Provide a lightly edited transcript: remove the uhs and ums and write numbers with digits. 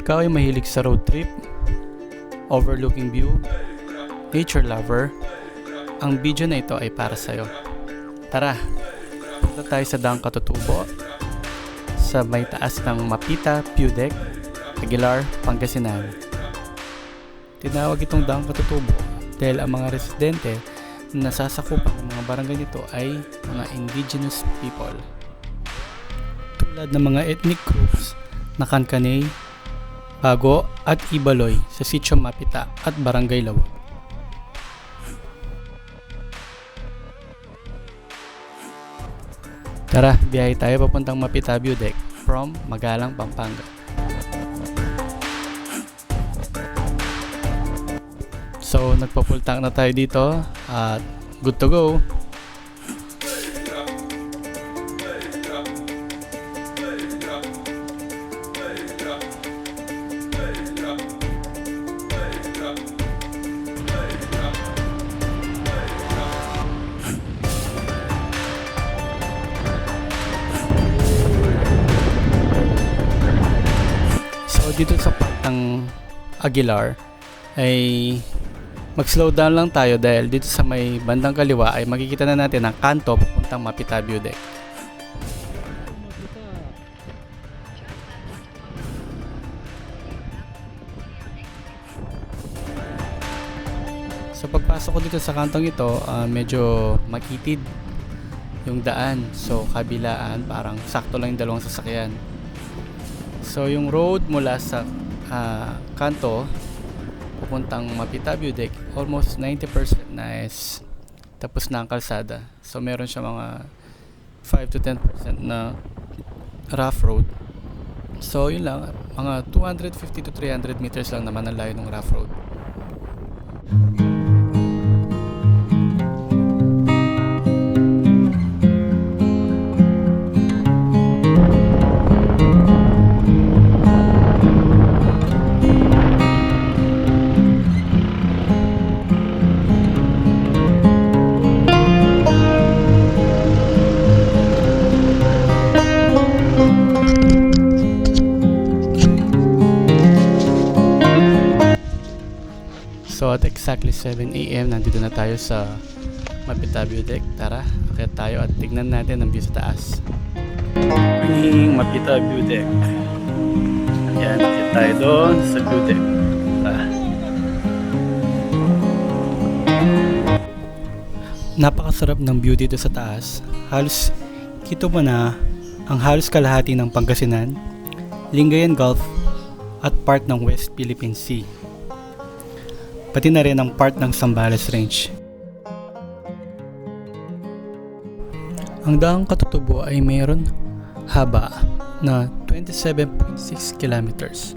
ikaw ay mahilig sa road trip, overlooking view, nature lover, ang video na ito ay para sa'yo. Tara, punta tayo sa Daang Katutubo, sa may taas ng Mapita View Deck, Aguilar, Pangasinan. Tinawag itong Daang Katutubo dahil ang mga residente na nasasakupan ng mga barangay nito ay mga indigenous people. Tulad ng mga ethnic groups na Kankanay, Bago at Ibaloy sa Sitio Mapita at Barangay Lawag. Tara, biyahe tayo papuntang Mapita View Deck from Magalang, Pampanga. So, nagpa-full tank na tayo dito at good to go. So, dito sa part ng Aguilar ay mag-slow down lang tayo dahil dito sa may bandang kaliwa ay makikita na natin ang kanto papuntang Mapita View Deck. So pagpasok ko dito sa kantong ito, medyo makitid yung daan. So kabilaan, parang sakto lang yung dalawang sasakyan. So yung road mula sa kanto pupuntang Mapita View Deck, almost 90% na is tapos na ang kalsada. So meron siya mga 5 to 10% na rough road. So yun lang, mga 250 to 300 meters lang naman ang layo ng rough road. So at exactly 7 AM nandito na tayo sa Mapita View Deck. Tara, akyat tayo at tignan natin ang view sa taas. Mapita View Deck. Ayan, akyat tayo doon sa view deck. Napakasarap ng view dito sa taas. Halos kita mo na ang halos kalahati ng Pangasinan, Lingayen Gulf at part ng West Philippine Sea. Pati na rin ang part ng Zambales Range. Ang Daang Katutubo ay mayroon haba na 27.6 kilometers